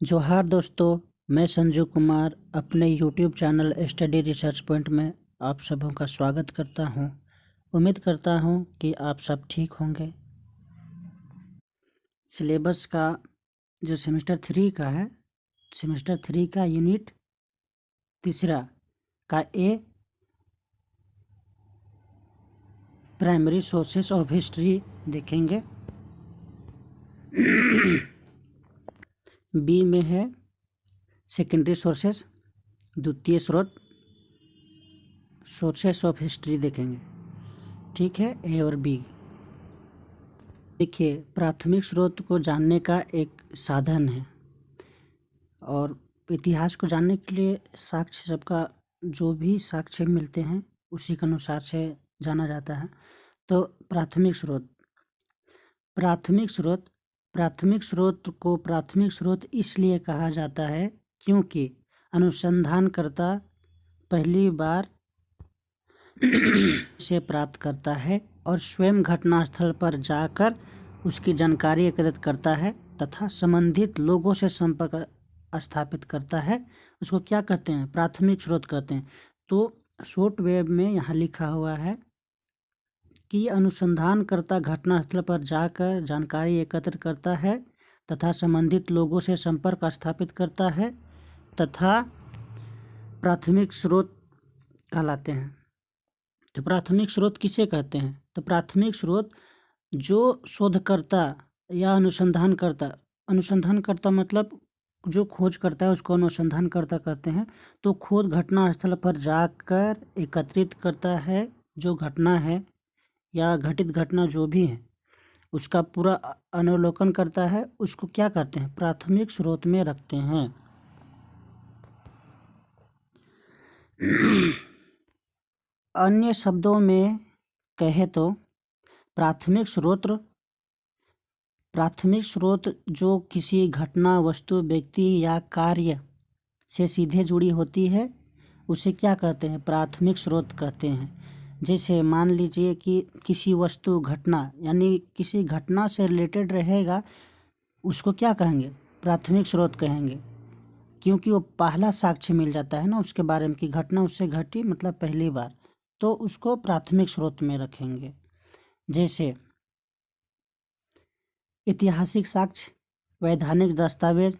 जोहार दोस्तों, मैं संजू कुमार अपने YouTube channel study research point में आप सबों का स्वागत करता हूं। उम्मीद करता हूं कि आप सब ठीक होंगे। सिलेबस का जो सेमेस्टर 3 का है, सेमेस्टर 3 का यूनिट 3 का ए प्राइमरी सोर्सेस ऑफ हिस्ट्री देखेंगे। बी में है सेकेंडरी सोर्सेस, द्वितीय स्रोत, सोर्सेस ऑफ हिस्ट्री देखेंगे। ठीक है, ए और बी। देखिए, प्राथमिक स्रोत को जानने का एक साधन है और इतिहास को जानने के लिए साक्ष्य सबका जो भी साक्ष्य मिलते हैं उसी के अनुसार से जाना जाता है। तो प्राथमिक स्रोत को प्राथमिक स्रोत इसलिए कहा जाता है क्योंकि अनुसंधानकर्ता पहली बार से प्राप्त करता है और स्वयं घटनास्थल पर जाकर उसकी जानकारी एकत्रित करता है तथा संबंधित लोगों से संपर्क स्थापित करता है। उसको क्या कहते हैं? प्राथमिक स्रोत कहते हैं। तो शॉर्ट वेब में यहाँ लिखा हुआ है कि अनुसंधानकर्ता घटनास्थल पर जाकर जानकारी एकत्रित करता है तथा संबंधित लोगों से संपर्क स्थापित करता है तथा प्राथमिक स्रोत कहलाते हैं। तो प्राथमिक स्रोत किसे कहते हैं? तो प्राथमिक स्रोत जो शोधकर्ता या अनुसंधानकर्ता मतलब जो खोज करता है उसको अनुसंधानकर्ता कहते हैं। तो खोज घटना स्थल पर जाकर एकत्रित करता है जो घटना है या घटित घटना जो भी है उसका पूरा अवलोकन करता है। उसको क्या कहते हैं? प्राथमिक स्रोत में रखते हैं। अन्य शब्दों में कहे तो प्राथमिक स्रोत जो किसी घटना, वस्तु, व्यक्ति या कार्य से सीधे जुड़ी होती है उसे क्या कहते हैं? प्राथमिक स्रोत कहते हैं। जैसे मान लीजिए कि किसी वस्तु, घटना यानी किसी घटना से रिलेटेड रहेगा, उसको क्या कहेंगे? प्राथमिक स्रोत कहेंगे, क्योंकि वो पहला साक्ष्य मिल जाता है ना उसके बारे में कि घटना उससे घटी, मतलब पहली बार, तो उसको प्राथमिक स्रोत में रखेंगे। जैसे ऐतिहासिक साक्ष्य, वैधानिक दस्तावेज,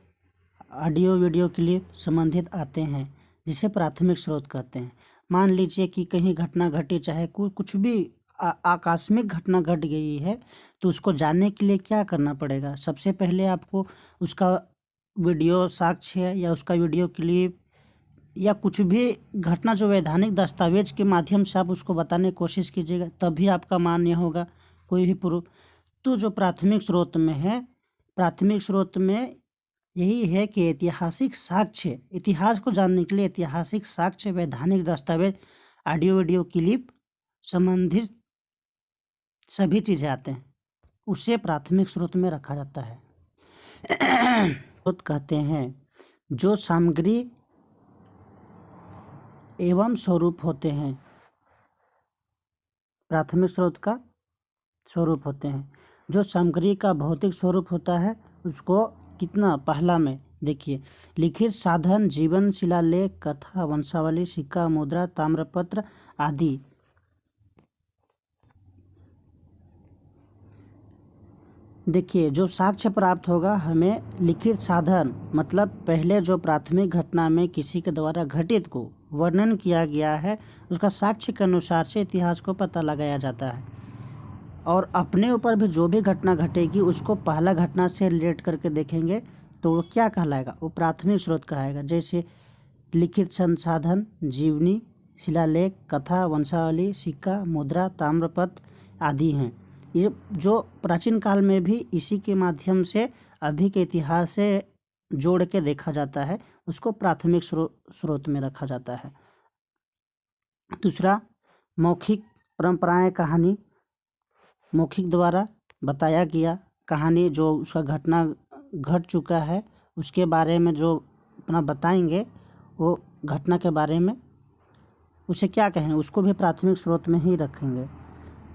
ऑडियो वीडियो क्लिप संबंधित आते हैं जिसे प्राथमिक स्रोत कहते हैं। मान लीजिए कि कहीं घटना घटी, चाहे कुछ भी आकस्मिक घटना घट गई है, तो उसको जानने के लिए क्या करना पड़ेगा? सबसे पहले आपको उसका वीडियो साक्ष्य या उसका वीडियो क्लिप या कुछ भी घटना जो वैधानिक दस्तावेज के माध्यम से आप उसको बताने की कोशिश कीजिएगा, तभी आपका मान्य होगा कोई भी प्रूफ। तो जो प्राथमिक स्रोत में है, प्राथमिक स्रोत में यही है कि ऐतिहासिक साक्ष्य, इतिहास को जानने के लिए ऐतिहासिक साक्ष्य, वैधानिक दस्तावेज, ऑडियो वीडियो क्लिप संबंधित सभी चीज़ें आते हैं, उसे प्राथमिक स्रोत में रखा जाता है। स्रोत कहते हैं जो सामग्री एवं स्वरूप होते हैं। प्राथमिक स्रोत का स्वरूप होते हैं। जो सामग्री का भौतिक स्वरूप होता है उसको कितना? पहला में देखिए, लिखित साधन, जीवन, शिलालेख, कथा, वंशावली, सिक्का, मुद्रा, ताम्रपत्र आदि। देखिए, जो साक्ष्य प्राप्त होगा हमें, लिखित साधन मतलब पहले जो प्राथमिक घटना में किसी के द्वारा घटित को वर्णन किया गया है उसका साक्ष्य के अनुसार से इतिहास को पता लगाया जाता है। और अपने ऊपर भी जो भी घटना घटेगी उसको पहला घटना से रिलेट करके देखेंगे तो वो क्या कहलाएगा? वो प्राथमिक स्रोत कहलाएगा। जैसे लिखित संसाधन, जीवनी, शिलालेख, कथा, वंशावली, सिक्का, मुद्रा, ताम्रपत्र आदि हैं। ये जो प्राचीन काल में भी इसी के माध्यम से अभी के इतिहास से जोड़ के देखा जाता है, उसको प्राथमिक स्रोत में रखा जाता है। दूसरा, मौखिक परंपराएं, कहानी, मौखिक द्वारा बताया गया कहानी, जो उसका घटना घट चुका है उसके बारे में जो अपना बताएंगे वो घटना के बारे में, उसे क्या कहेंगे? उसको भी प्राथमिक स्रोत में ही रखेंगे।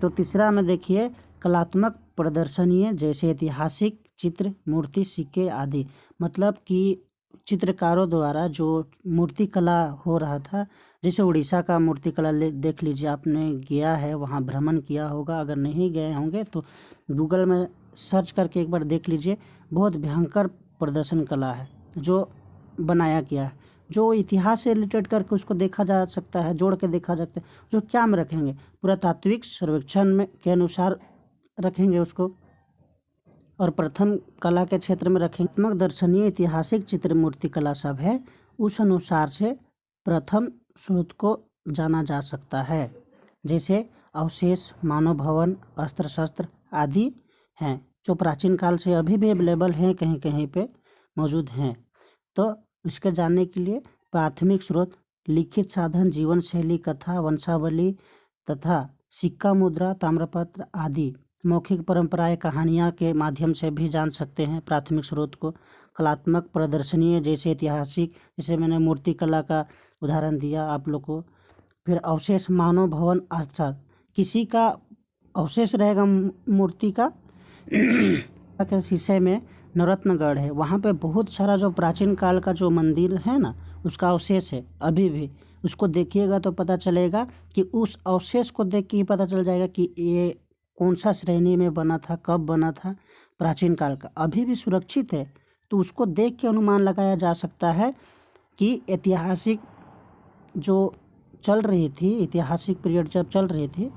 तो तीसरा में देखिए, कलात्मक प्रदर्शनियाँ जैसे ऐतिहासिक चित्र, मूर्ति, सिक्के आदि। मतलब कि चित्रकारों द्वारा जो मूर्ति कला हो रहा था, जैसे उड़ीसा का मूर्ति कला देख लीजिए, आपने गया है वहाँ भ्रमण किया होगा, अगर नहीं गए होंगे तो गूगल में सर्च करके एक बार देख लीजिए। बहुत भयंकर प्रदर्शन कला है जो बनाया गया है, जो इतिहास से रिलेटेड करके उसको देखा जा सकता है, जोड़ के देखा जा सकता है। जो क्या में रखेंगे, पुरातात्विक सर्वेक्षण में के अनुसार रखेंगे उसको, और प्रथम कला के क्षेत्र में रखेंगे। दर्शनीय ऐतिहासिक चित्र मूर्ति कला सब है, उस अनुसार से प्रथम स्रोत को जाना जा सकता है। जैसे अवशेष, मानव भवन, अस्त्र शस्त्र आदि हैं जो प्राचीन काल से अभी भी अवेलेबल हैं, कहीं कहीं पे मौजूद हैं। तो इसके जानने के लिए प्राथमिक स्रोत, लिखित साधन, जीवन शैली, कथा, वंशावली तथा सिक्का, मुद्रा, ताम्रपत्र आदि मौखिक परंपराएं, कहानियाँ के माध्यम से भी जान सकते हैं प्राथमिक स्रोत को। कलात्मक प्रदर्शनीय जैसे ऐतिहासिक, जैसे मैंने मूर्ति कला का उदाहरण दिया आप लोग को। फिर अवशेष, मानव भवन, आस्था, किसी का अवशेष रहेगा मूर्ति का के शीशे में नवरत्नगढ़ है, वहाँ पे बहुत सारा जो प्राचीन काल का जो मंदिर है ना, उसका अवशेष है अभी भी। उसको देखिएगा तो पता चलेगा कि उस अवशेष को देख के ही पता चल जाएगा कि ये कौन सा श्रेणी में बना था, कब बना था, प्राचीन काल का, अभी भी सुरक्षित है। तो उसको देख के अनुमान लगाया जा सकता है कि ऐतिहासिक जो चल रही थी, ऐतिहासिक पीरियड जब चल रही थी,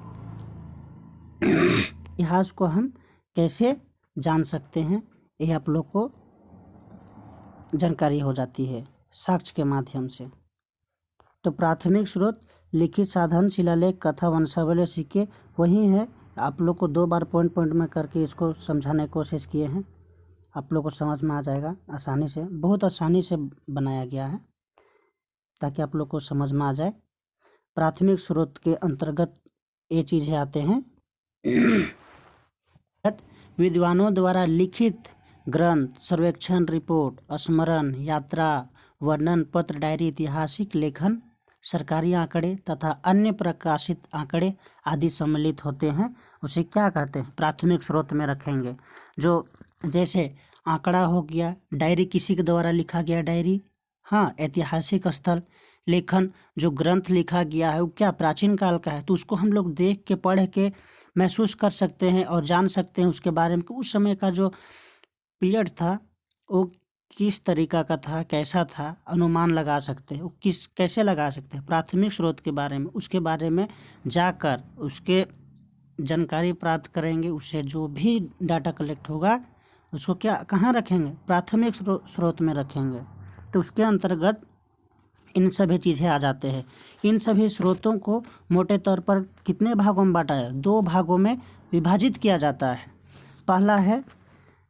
इतिहास को हम कैसे जान सकते हैं, ये आप लोग को जानकारी हो जाती है साक्ष्य के माध्यम से। तो प्राथमिक स्रोत, लिखित साधन, शिलालेख, कथा, वंशावली, सिक्के वही है। आप लोग को 2 बार पॉइंट में करके इसको समझाने की कोशिश किए हैं, आप लोग को समझ में आ जाएगा आसानी से। बहुत आसानी से बनाया गया है ताकि आप लोग को समझ में आ जाए। प्राथमिक स्रोत के अंतर्गत ये चीज़ें आते हैं विद्वानों द्वारा लिखित ग्रंथ, सर्वेक्षण रिपोर्ट, स्मरण, यात्रा, वर्णन पत्र, डायरी, ऐतिहासिक लेखन, सरकारी आंकड़े तथा अन्य प्रकाशित आंकड़े आदि सम्मिलित होते हैं। उसे क्या कहते हैं, प्राथमिक स्रोत में रखेंगे। जो जैसे आंकड़ा हो गया, डायरी किसी के द्वारा लिखा गया डायरी, हाँ, ऐतिहासिक स्थल, लेखन जो ग्रंथ लिखा गया है वो क्या प्राचीन काल का है, तो उसको हम लोग देख के पढ़ के महसूस कर सकते हैं और जान सकते हैं उसके बारे में कि उस समय का जो पीरियड था वो किस तरीका का था, कैसा था, अनुमान लगा सकते हैं। वो कैसे लगा सकते हैं, प्राथमिक स्रोत के बारे में, उसके बारे में जाकर उसके जानकारी प्राप्त करेंगे। उससे जो भी डाटा कलेक्ट होगा उसको क्या कहाँ रखेंगे, प्राथमिक स्रोत में रखेंगे। तो उसके अंतर्गत इन सभी चीज़ें आ जाते हैं। इन सभी स्रोतों को मोटे तौर पर कितने भागों में बांटा है, 2 भागों में विभाजित किया जाता है। पहला है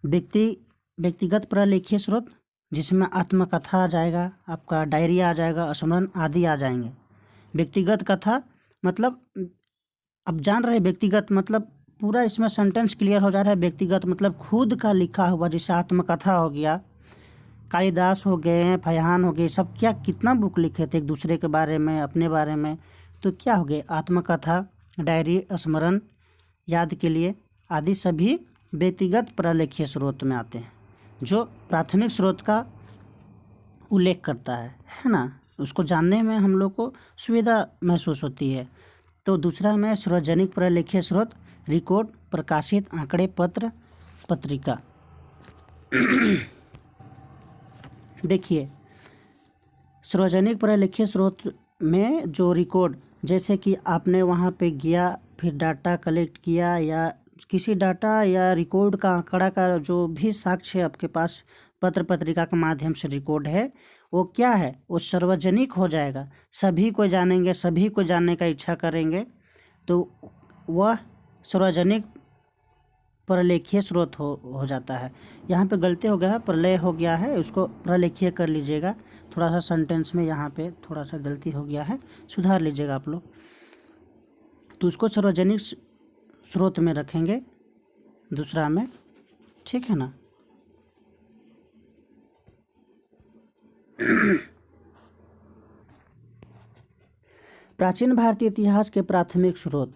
व्यक्तिगत प्रलेखीय स्रोत, जिसमें आत्मकथा आ जाएगा, आपका डायरी आ जाएगा, स्मरण आदि आ जाएंगे। व्यक्तिगत कथा मतलब अब जान रहे, व्यक्तिगत मतलब पूरा इसमें सेंटेंस क्लियर हो जा रहा है। व्यक्तिगत मतलब खुद का लिखा हुआ, जैसे आत्मकथा हो गया, कालिदास हो गए, फयान हो गए, सब क्या कितना बुक लिखे थे एक दूसरे के बारे में, अपने बारे में, तो क्या हो गए आत्मकथा, डायरी, स्मरण याद के लिए आदि सभी व्यक्तिगत प्रलेखीय स्रोत में आते हैं, जो प्राथमिक स्रोत का उल्लेख करता है ना। उसको जानने में हम लोग को सुविधा महसूस होती है। तो दूसरा में सार्वजनिक प्रलेखीय स्रोत, रिकॉर्ड, प्रकाशित आंकड़े, पत्र, पत्रिका। देखिए, सार्वजनिक प्रलेखीय स्रोत में जो रिकॉर्ड, जैसे कि आपने वहाँ पे गया, फिर डाटा कलेक्ट किया, या किसी डाटा या रिकॉर्ड का आंकड़ा का जो भी साक्ष्य आपके पास पत्र पत्रिका के माध्यम से रिकॉर्ड है, वो क्या है, वो सार्वजनिक हो जाएगा, सभी को जानेंगे, सभी को जानने का इच्छा करेंगे, तो वह सार्वजनिक प्रलेखीय स्रोत हो जाता है। यहाँ पे गलती हो गया है, प्रलय हो गया है, उसको प्रलेखीय कर लीजिएगा। थोड़ा सा सेंटेंस में यहाँ पे थोड़ा सा गलती हो गया है, सुधार लीजिएगा आप लोग। तो उसको सार्वजनिक स्रोत में रखेंगे, दूसरा में, ठीक है ना। प्राचीन भारतीय इतिहास के प्राथमिक स्रोत।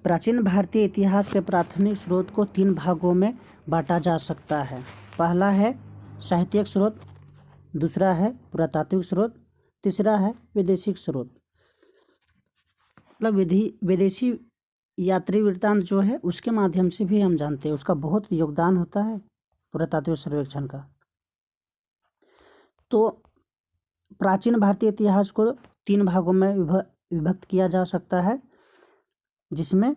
प्राचीन भारतीय इतिहास के प्राथमिक स्रोत को 3 भागों में बांटा जा सकता है। पहला है साहित्यिक स्रोत, दूसरा है पुरातात्विक स्रोत, तीसरा है विदेशी स्रोत। मतलब विदेशी यात्री वृत्तांत जो है उसके माध्यम से भी हम जानते हैं, उसका बहुत योगदान होता है पुरातात्विक सर्वेक्षण का। तो प्राचीन भारतीय इतिहास को 3 भागों में विभक्त किया जा सकता है, जिसमें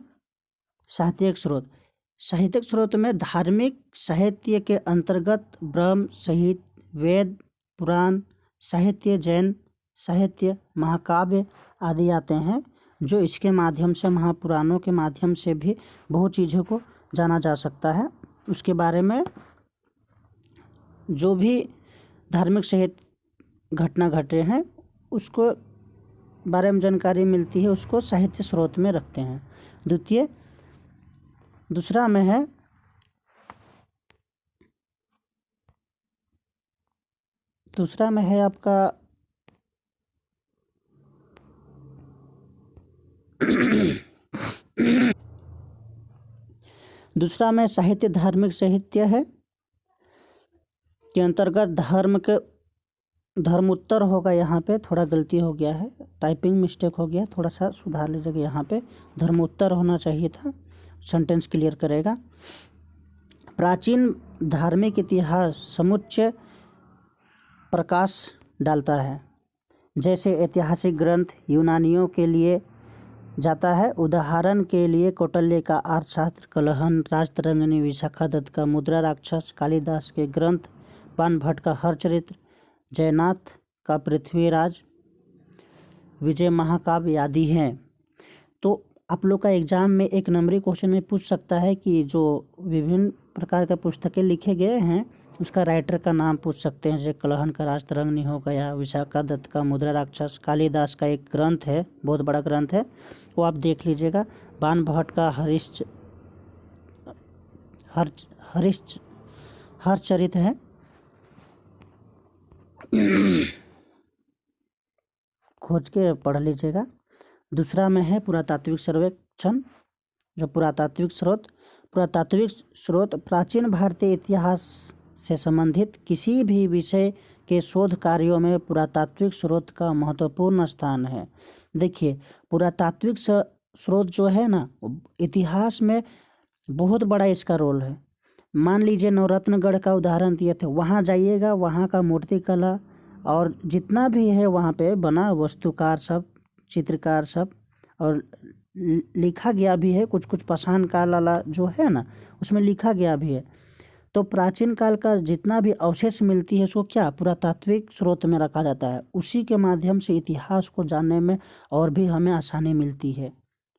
साहित्यिक स्रोत में धार्मिक साहित्य के अंतर्गत ब्रह्म सहित वेद, पुराण साहित्य, जैन साहित्य, महाकाव्य आदि आते हैं, जो इसके माध्यम से, महापुराणों के माध्यम से भी बहुत चीज़ों को जाना जा सकता है। उसके बारे में जो भी धार्मिक सहित घटना घटे हैं उसको बारे में जानकारी मिलती है, उसको साहित्य स्रोत में रखते हैं। दूसरा में है आपका दूसरा में साहित्य, धार्मिक साहित्य है के अंतर्गत धर्मोत्तर होगा। यहाँ पे थोड़ा गलती हो गया है, टाइपिंग मिस्टेक हो गया, थोड़ा सा सुधार लीजिएगा। यहाँ पे धर्मोत्तर होना चाहिए था, सेंटेंस क्लियर करेगा। प्राचीन धार्मिक इतिहास समुच्चय प्रकाश डालता है, जैसे ऐतिहासिक ग्रंथ यूनानियों के लिए जाता है। उदाहरण के लिए कौटिल्य का अर्थशास्त्र, कलहन, राजतरंगिणी विशाखा दत्त का मुद्रा राक्षस, कालिदास के ग्रंथ, बाणभट्ट का हरचरित्र, जयनाथ का पृथ्वीराज, विजय महाकाव्य आदि हैं। तो आप लोग का एग्जाम में 1 नंबरी क्वेश्चन में पूछ सकता है कि जो विभिन्न प्रकार के पुस्तकें लिखे गए हैं उसका राइटर का नाम पूछ सकते हैं, जैसे कलहन का राजतरंगिणी हो गया, विशाखा दत्त का मुद्रा राक्षस, कालिदास का एक ग्रंथ है, बहुत बड़ा ग्रंथ है, वो आप देख लीजिएगा। बाणभट्ट का हरचरित्र है, खोज के पढ़ लीजिएगा। दूसरा में है पुरातात्विक सर्वेक्षण। जो पुरातात्विक स्रोत प्राचीन भारतीय इतिहास से संबंधित किसी भी विषय के शोध कार्यों में पुरातात्विक स्रोत का महत्वपूर्ण स्थान है। देखिए, पुरातात्विक स्रोत जो है ना, इतिहास में बहुत बड़ा इसका रोल है। मान लीजिए नवरत्नगढ़ का उदाहरण दिए थे, वहाँ जाइएगा, वहाँ का मूर्ति कला और जितना भी है वहाँ पे बना, वस्तुकार सब, चित्रकार सब, और लिखा गया भी है, कुछ पाषाण काल वाला जो है ना उसमें लिखा गया भी है। तो प्राचीन काल का जितना भी अवशेष मिलती है उसको क्या पुरातात्विक स्रोत में रखा जाता है। उसी के माध्यम से इतिहास को जानने में और भी हमें आसानी मिलती है,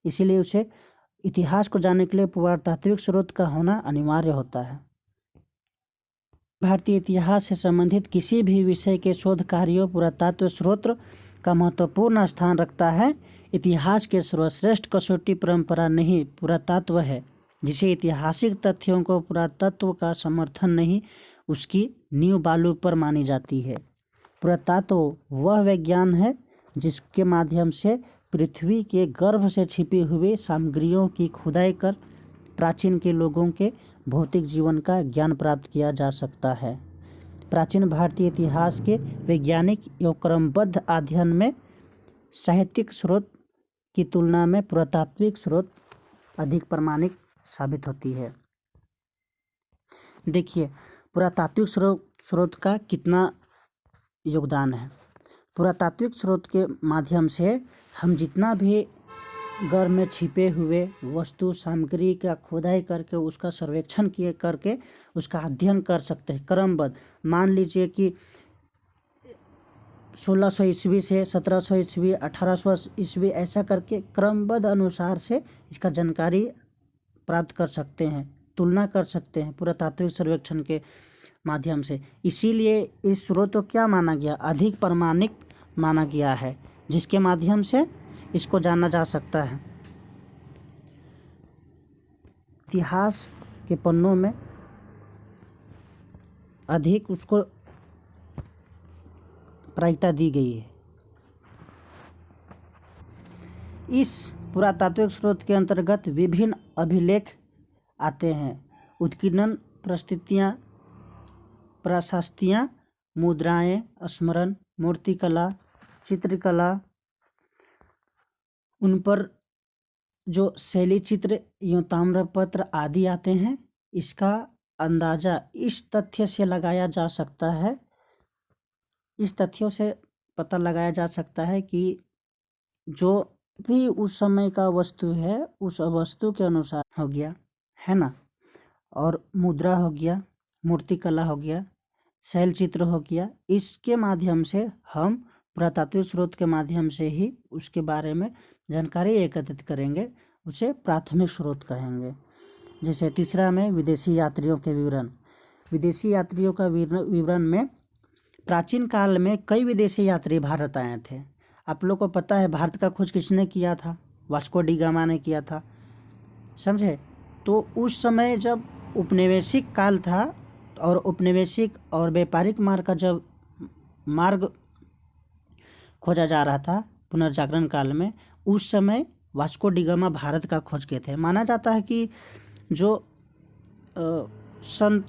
इसीलिए उसे इतिहास को जानने के लिए पुरातात्विक स्रोत का होना अनिवार्य होता है। भारतीय इतिहास से संबंधित किसी भी विषय के शोध कार्यों पुरातत्व स्रोत का महत्वपूर्ण स्थान रखता है। इतिहास के सर्वश्रेष्ठ कसौटी परंपरा नहीं पुरातत्व है, जिसे ऐतिहासिक तथ्यों को पुरातत्व का समर्थन नहीं, उसकी नींव बालू पर मानी जाती है। पुरातत्व वह विज्ञान है जिसके माध्यम से पृथ्वी के गर्भ से छिपी हुई सामग्रियों की खुदाई कर प्राचीन के लोगों के भौतिक जीवन का ज्ञान प्राप्त किया जा सकता है। प्राचीन भारतीय इतिहास के वैज्ञानिक एवं क्रमबद्ध अध्ययन में साहित्यिक स्रोत की तुलना में पुरातात्विक स्रोत अधिक प्रामाणिक साबित होती है। देखिए, पुरातात्विक स्रोत का कितना योगदान है। पुरातात्विक स्रोत के माध्यम से हम जितना भी गर्भ में छिपे हुए वस्तु सामग्री का खुदाई करके उसका सर्वेक्षण करके उसका अध्ययन कर सकते हैं क्रमबद्ध। मान लीजिए कि 1600 ईस्वी से 1700 ईस्वी, 1800 ईस्वी, ऐसा करके क्रमबद्ध अनुसार से इसका जानकारी प्राप्त कर सकते हैं, तुलना कर सकते हैं पुरातात्विक सर्वेक्षण के माध्यम से। इसीलिए इस स्रोत को क्या माना गया, अधिक प्रामाणिक माना गया है, जिसके माध्यम से इसको जाना जा सकता है। इतिहास के पन्नों में अधिक उसको प्रायिकता दी गई है। इस पुरातात्विक स्रोत के अंतर्गत विभिन्न अभिलेख आते हैं। उत्खनन प्रस्तुतियाँ, प्रशस्तियाँ, मुद्राएं, स्मरण, मूर्तिकला, चित्रकला, उन पर जो शैली चित्र या ताम्रपत्र आदि आते हैं। इसका अंदाज़ा इस तथ्य से लगाया जा सकता है, इस तथ्यों से पता लगाया जा सकता है कि जो भी उस समय का वस्तु है उस वस्तु के अनुसार हो गया, है ना। और मुद्रा हो गया, मूर्तिकला हो गया, शैल चित्र हो गया। इसके माध्यम से हम पुरातात्विक स्रोत के माध्यम से ही उसके बारे में जानकारी एकत्रित करेंगे, उसे प्राथमिक स्रोत कहेंगे। जैसे तीसरा में विदेशी यात्रियों के विवरण। विदेशी यात्रियों का विवरण में प्राचीन काल में कई विदेशी यात्री भारत आए थे। आप लोग को पता है भारत का खोज किसने किया था? वास्को डी गामा ने किया था, समझे। तो उस समय जब उपनिवेशिक काल था और उपनिवेशिक और व्यापारिक मार्ग का जब मार्ग खोजा जा रहा था पुनर्जागरण काल में, उस समय वास्को डी गामा भारत का खोज किए थे। माना जाता है कि जो संत,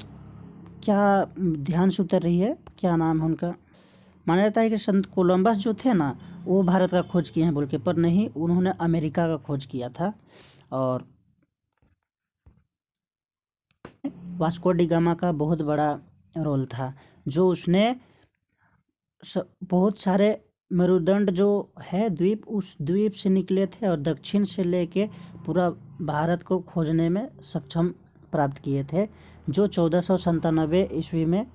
क्या ध्यान से उतर रही है, क्या नाम है उनका, माना जाता है कि संत कोलंबस जो थे ना, वो भारत का खोज किए हैं बोल के, पर नहीं, उन्होंने अमेरिका का खोज किया था। और वास्को डी गामा का बहुत बड़ा रोल था, जो उसने बहुत सारे मेरुदंड जो है द्वीप, उस द्वीप से निकले थे और दक्षिण से लेके पूरा भारत को खोजने में सक्षम प्राप्त किए थे, जो 1497 ईस्वी में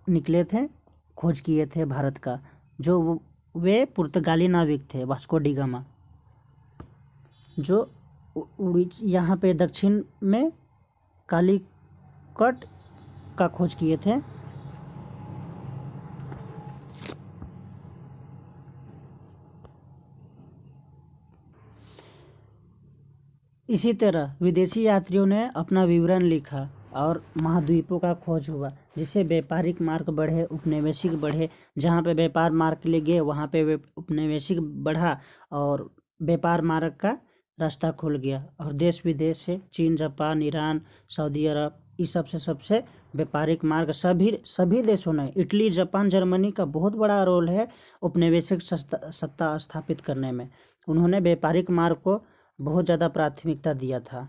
निकले थे, खोज किए थे भारत का। जो वे पुर्तगाली नाविक थे वास्को डी गामा, जो यहाँ पे दक्षिण में कालीकट का खोज किए थे। इसी तरह विदेशी यात्रियों ने अपना विवरण लिखा और महाद्वीपों का खोज हुआ, जिससे व्यापारिक मार्ग बढ़े, उपनिवेशिक बढ़े। जहाँ पे व्यापार मार्ग के लिए गए वहाँ पे उपनिवेशिक बढ़ा और व्यापार मार्ग का रास्ता खुल गया। और देश विदेश से चीन, जापान, ईरान, सऊदी अरब, इस सबसे व्यापारिक मार्ग सभी देशों ने, इटली, जापान, जर्मनी का बहुत बड़ा रोल है उपनिवेशिक सत्ता स्थापित करने में। उन्होंने व्यापारिक मार्ग को बहुत ज़्यादा प्राथमिकता दिया था।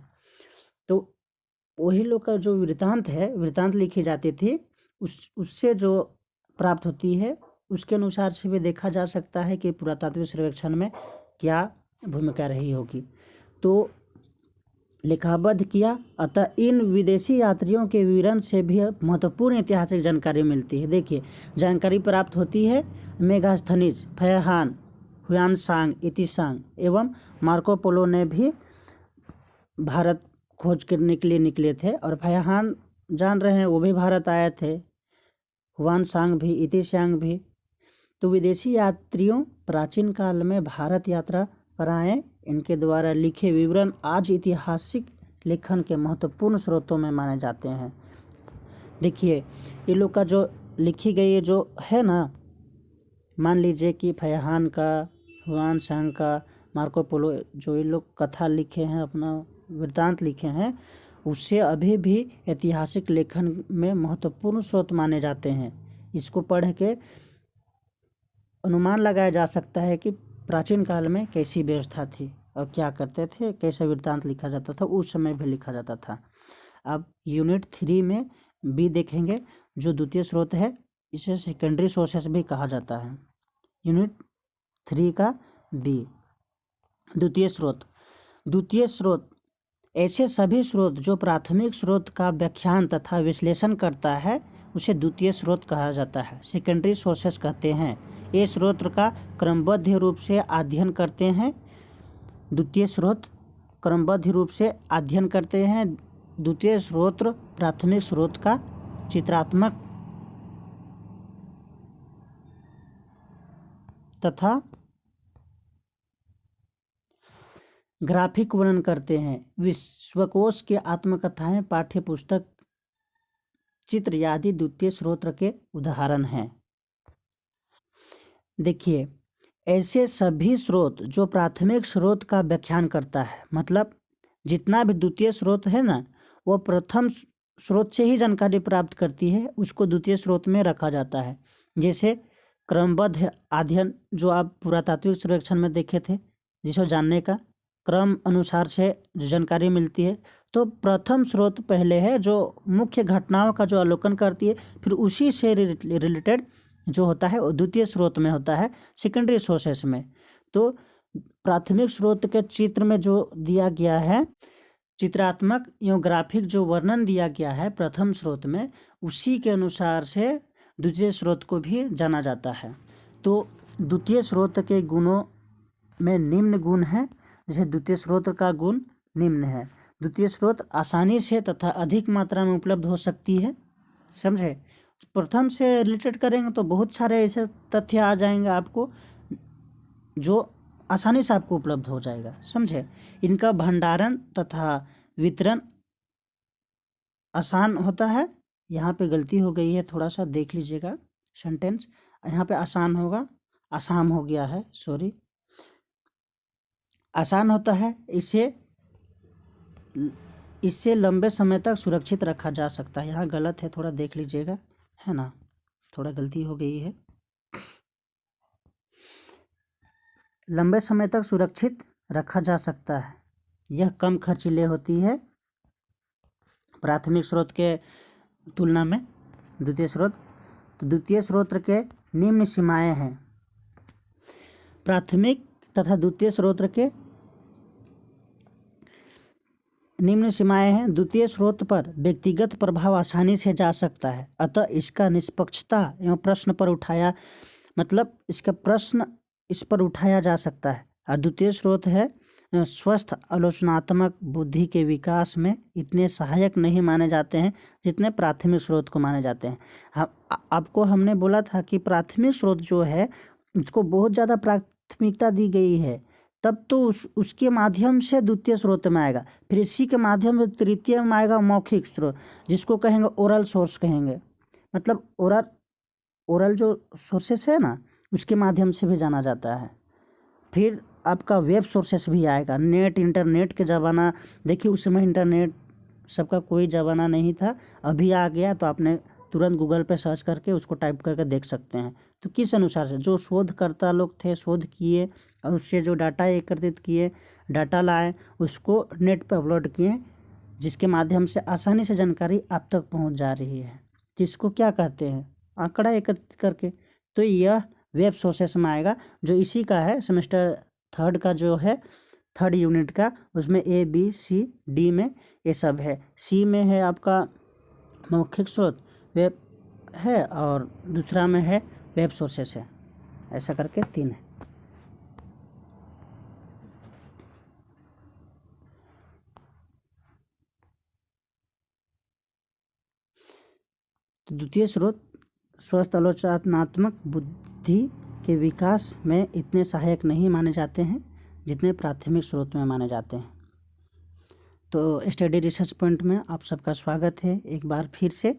तो वही लोग का जो वृत्तांत लिखी जाती थी, उससे जो प्राप्त होती है, उसके अनुसार से भी देखा जा सकता है कि पुरातात्विक सर्वेक्षण में क्या भूमिका रही होगी। तो लिखाबद्ध किया। अतः इन विदेशी यात्रियों के विवरण से भी महत्वपूर्ण ऐतिहासिक जानकारी मिलती है। देखिए, जानकारी प्राप्त होती है मेगास्थनीज, फैहान, हुआनसांग, इतिसांग एवं मार्को पोलो ने भी भारत खोज करने के लिए निकले थे। और फैहान जान रहे हैं, वो भी भारत आए थे, हुआनसांग भी, इतिसांग भी। तो विदेशी यात्रियों प्राचीन काल में भारत यात्रा पर आए। इनके द्वारा लिखे विवरण आज ऐतिहासिक लेखन के महत्वपूर्ण स्रोतों में माने जाते हैं। देखिए, ये लोग का जो लिखी गई जो है ना, मान लीजिए कि फैहान का, हुआनसांग का, मार्को पोलो, जो ये लोग कथा लिखे हैं, अपना वृत्तांत लिखे हैं, उससे अभी भी ऐतिहासिक लेखन में महत्वपूर्ण स्रोत माने जाते हैं। इसको पढ़ के अनुमान लगाया जा सकता है कि प्राचीन काल में कैसी व्यवस्था थी और क्या करते थे, कैसा वृत्तांत लिखा जाता था, उस समय भी लिखा जाता था। अब यूनिट 3 में बी देखेंगे, जो द्वितीय स्रोत है, इसे सेकेंडरी सोर्सेस भी कहा जाता है। यूनिट 3 का बी, द्वितीय स्रोत ऐसे सभी स्रोत जो प्राथमिक स्रोत का व्याख्यान तथा विश्लेषण करता है, उसे द्वितीय स्रोत कहा जाता है। सेकेंडरी सोर्सेस कहते हैं ये स्रोत का क्रमबद्ध रूप से अध्ययन करते हैं। द्वितीय स्रोत क्रमबद्ध रूप से अध्ययन करते हैं। द्वितीय स्रोत प्राथमिक स्रोत का चित्रात्मक तथा ग्राफिक वर्णन करते हैं। विश्वकोश के आत्मकथाएं, पाठ्य पुस्तक, चित्र आदि द्वितीय स्रोत के उदाहरण हैं। देखिए, ऐसे सभी स्रोत जो प्राथमिक स्रोत का व्याख्यान करता है, मतलब जितना भी द्वितीय स्रोत है ना, वो प्रथम स्रोत से ही जानकारी प्राप्त करती है उसको द्वितीय स्रोत में रखा जाता है। जैसे क्रमबद्ध अध्ययन जो आप पुरातात्विक सर्वेक्षण में देखे थे, जिसको जानने का क्रम अनुसार से जो जानकारी मिलती है, तो प्रथम स्रोत पहले है जो मुख्य घटनाओं का जो अवलोकन करती है, फिर उसी से रिलेटेड जो होता है वो द्वितीय स्रोत में होता है, सेकेंडरी सोर्सेस में। तो प्राथमिक स्रोत के चित्र में जो दिया गया है, चित्रात्मक एवं ग्राफिक जो वर्णन दिया गया है प्रथम स्रोत में, उसी के अनुसार से द्वितीय स्रोत को भी जाना जाता है। तो द्वितीय स्रोत के गुणों में निम्न गुण है। जैसे द्वितीय स्रोत का गुण निम्न है। द्वितीय स्रोत आसानी से तथा अधिक मात्रा में उपलब्ध हो सकती है। समझे? प्रथम से रिलेटेड करेंगे तो बहुत सारे ऐसे तथ्य आ जाएंगे आपको जो आसानी से आपको उपलब्ध हो जाएगा। समझे? इनका भंडारण तथा वितरण आसान होता है। यहाँ पे गलती हो गई है, थोड़ा सा देख लीजिएगा सेंटेंस। यहाँ पे आसान होगा, आसाम हो गया है, सॉरी। आसान होता है, इससे लंबे समय तक सुरक्षित रखा जा सकता है। यहाँ गलत है, थोड़ा देख लीजिएगा, है ना, थोड़ा गलती हो गई है। लंबे समय तक सुरक्षित रखा जा सकता है। यह कम खर्चीले होती है प्राथमिक स्रोत के तुलना में द्वितीय स्रोत। तो द्वितीय स्रोत के निम्न सीमाएं हैं। प्राथमिक तथा द्वितीय स्रोत के निम्न सीमाएं हैं। द्वितीय स्रोत पर व्यक्तिगत प्रभाव आसानी से जा सकता है, अतः इसका निष्पक्षता एवं प्रश्न पर उठाया इसका प्रश्न इस पर उठाया जा सकता है। और द्वितीय स्रोत है स्वस्थ आलोचनात्मक बुद्धि के विकास में इतने सहायक नहीं माने जाते हैं जितने प्राथमिक स्रोत को माने जाते हैं। आपको हमने बोला था कि प्राथमिक स्रोत जो है उसको बहुत ज़्यादा प्राथमिकता दी गई है, तब तो उसके माध्यम से द्वितीय स्रोत में आएगा, फिर इसी के माध्यम से तृतीय में आएगा मौखिक स्रोत, जिसको कहेंगे ओरल सोर्स कहेंगे। मतलब ओरल जो सोर्सेस है ना, उसके माध्यम से भी जाना जाता है। फिर आपका वेब सोर्सेस भी आएगा। नेट, इंटरनेट के ज़माना, देखिए उस समय इंटरनेट सबका कोई ज़माना नहीं था, अभी आ गया, तो आपने तुरंत गूगल पे सर्च करके उसको टाइप करके देख सकते हैं। तो किस अनुसार से जो शोधकर्ता लोग थे, शोध किए और उससे जो डाटा एकत्रित किए, डाटा लाए, उसको नेट पर अपलोड किए, जिसके माध्यम से आसानी से जानकारी आप तक पहुंच जा रही है, जिसको क्या कहते हैं, आंकड़ा एकत्रित करके। तो यह वेब सोर्सेस में आएगा, जो इसी का है सेमेस्टर 3 का जो है 3rd यूनिट का, उसमें A, B, C, D में ये सब है। C में है आपका मौखिक स्रोत वेब है, और दूसरा में है वेब सोर्सेस है। ऐसा करके 3 है। तो द्वितीय स्रोत स्वस्थ आलोचनात्मक बुद्धि के विकास में इतने सहायक नहीं माने जाते हैं जितने प्राथमिक स्रोत में माने जाते हैं। तो स्टडी रिसर्च पॉइंट में आप सबका स्वागत है एक बार फिर से।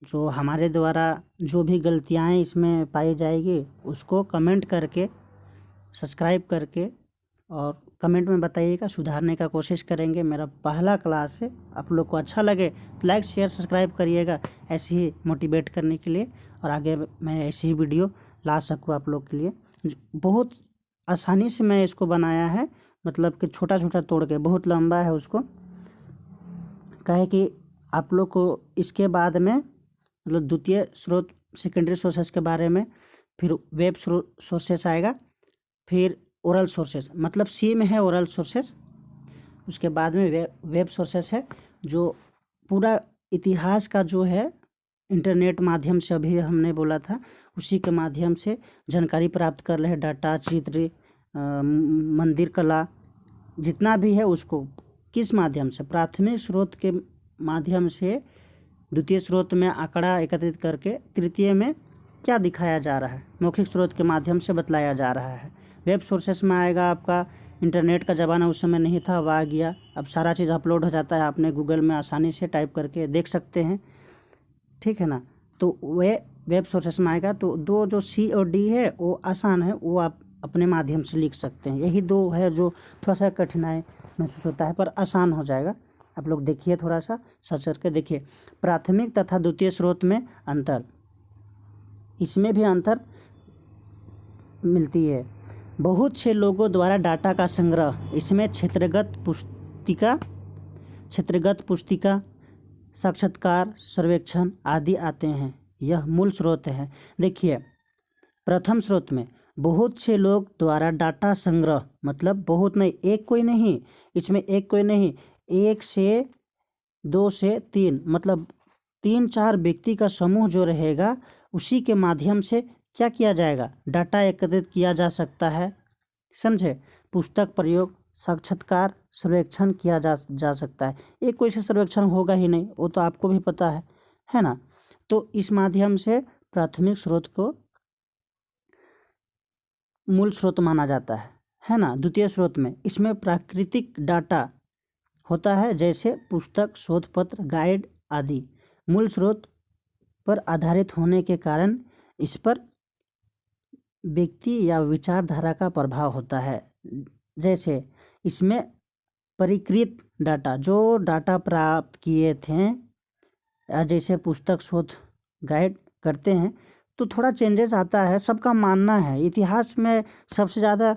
जो हमारे द्वारा जो भी गलतियाँ इसमें पाई जाएगी उसको कमेंट करके, सब्सक्राइब करके और कमेंट में बताइएगा, सुधारने का कोशिश करेंगे। मेरा पहला क्लास है, आप लोग को अच्छा लगे तो लाइक, शेयर, सब्सक्राइब करिएगा, ऐसे ही मोटिवेट करने के लिए, और आगे मैं ऐसी ही वीडियो ला सकूँ आप लोग के लिए। बहुत आसानी से मैं इसको बनाया है, मतलब कि छोटा छोटा तोड़ के, बहुत लंबा है उसको, कहे कि आप लोग को इसके बाद में मतलब द्वितीय स्रोत, सेकेंडरी सोर्सेस के बारे में, फिर वेब सोर्सेस आएगा, फिर ओरल सोर्सेस, मतलब सी में है ओरल सोर्सेस, उसके बाद में वेब सोर्सेस है, जो पूरा इतिहास का जो है इंटरनेट माध्यम से, अभी हमने बोला था, उसी के माध्यम से जानकारी प्राप्त कर रहे हैं। डाटा, चित्र, मंदिर कला, जितना भी है उसको किस माध्यम से, प्राथमिक स्रोत के माध्यम से द्वितीय स्रोत में आंकड़ा एकत्रित करके तृतीय में क्या दिखाया जा रहा है, मौखिक स्रोत के माध्यम से बतलाया जा रहा है। वेब सोर्सेस में आएगा आपका, इंटरनेट का ज़माना उस समय नहीं था, अब आ गया, अब सारा चीज़ अपलोड हो जाता है, आपने गूगल में आसानी से टाइप करके देख सकते हैं, ठीक है ना। तो वे वेब सोर्सेस में आएगा। तो दो जो C और D है वो आसान है, वो आप अपने माध्यम से लिख सकते हैं। यही दो है जो थोड़ा सा कठिनाई महसूस होता है, पर आसान हो जाएगा, आप लोग देखिए, थोड़ा सा सर्च करके देखिए। प्राथमिक तथा द्वितीय स्रोत में अंतर, इसमें भी अंतर मिलती है। बहुत से लोगों द्वारा डाटा का संग्रह, इसमें क्षेत्रगत पुस्तिका, साक्षात्कार, सर्वेक्षण आदि आते हैं। यह मूल स्रोत है। देखिए, प्रथम स्रोत में बहुत से लोग द्वारा डाटा संग्रह, मतलब बहुत नहीं, एक कोई नहीं, इसमें एक कोई नहीं, 1 से 2 से 3, मतलब 3-4 व्यक्ति का समूह जो रहेगा, उसी के माध्यम से क्या किया जाएगा, डाटा एकत्रित किया जा सकता है। समझे? पुस्तक प्रयोग, साक्षात्कार, सर्वेक्षण किया जा सकता है। एक कोई से सर्वेक्षण होगा ही नहीं, वो तो आपको भी पता है ना। तो इस माध्यम से प्राथमिक स्रोत को मूल स्रोत माना जाता है ना। द्वितीय स्रोत में इसमें प्राकृतिक डाटा होता है, जैसे पुस्तक, शोध पत्र, गाइड आदि। मूल स्रोत पर आधारित होने के कारण इस पर व्यक्ति या विचारधारा का प्रभाव होता है। जैसे इसमें परिष्कृत डाटा, जो डाटा प्राप्त किए थे, जैसे पुस्तक, शोध, गाइड करते हैं तो थोड़ा चेंजेस आता है, सबका मानना है। इतिहास में सबसे ज़्यादा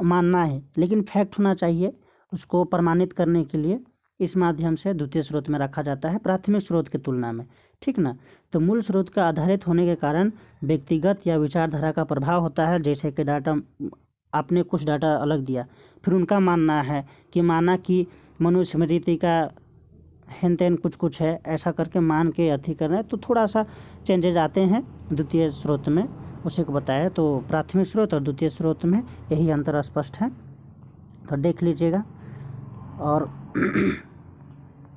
मानना है, लेकिन फैक्ट होना चाहिए, उसको प्रमाणित करने के लिए इस माध्यम से द्वितीय स्रोत में रखा जाता है प्राथमिक स्रोत की तुलना में, ठीक ना। तो मूल स्रोत का आधारित होने के कारण व्यक्तिगत या विचारधारा का प्रभाव होता है। जैसे कि डाटा, आपने कुछ डाटा अलग दिया, फिर उनका मानना है कि मनुस्मृति का हेन तेन कुछ है, ऐसा करके मान के अथी कर रहे हैं, तो थोड़ा सा चेंजेज आते हैं द्वितीय स्रोत में, उसी को बताया। तो प्राथमिक स्रोत और द्वितीय स्रोत में यही अंतर स्पष्ट है, तो देख लीजिएगा। और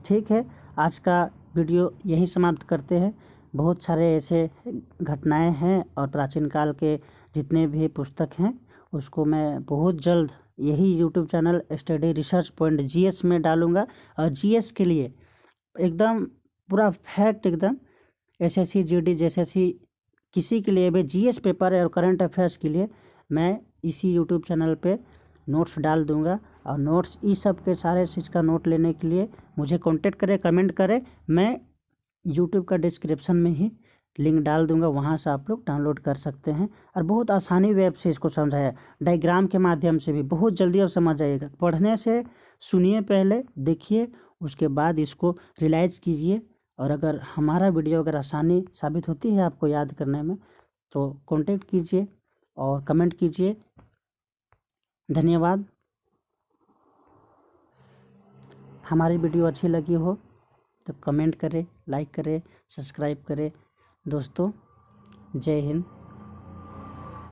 ठीक है, आज का वीडियो यही समाप्त करते हैं। बहुत सारे ऐसे घटनाएं हैं और प्राचीन काल के जितने भी पुस्तक हैं उसको मैं बहुत जल्द यही YouTube channel study research point GS में डालूंगा। और जीएस के लिए एकदम पूरा फैक्ट, एकदम एसएससी, जीडी, जेएसएससी, किसी के लिए भी जीएस पेपर और करंट अफेयर्स के लिए मैं इसी यूट्यूब चैनल पे नोट्स डाल दूंगा। और नोट्स, इस सब के सारे चीज़ का नोट लेने के लिए मुझे कांटेक्ट करें, कमेंट करें, मैं यूट्यूब का डिस्क्रिप्शन में ही लिंक डाल दूंगा, वहाँ से आप लोग डाउनलोड कर सकते हैं। और बहुत आसानी वेब से इसको समझाया, डायग्राम के माध्यम से भी बहुत जल्दी अब समझ जाइएगा। पढ़ने से सुनिए, पहले देखिए, उसके बाद इसको रियलाइज़ कीजिए। और अगर हमारा वीडियो अगर आसानी साबित होती है आपको याद करने में, तो कांटेक्ट कीजिए और कमेंट कीजिए। धन्यवाद। हमारी वीडियो अच्छी लगी हो तो कमेंट करें, लाइक करें, सब्सक्राइब करें। दोस्तों, जय हिंद।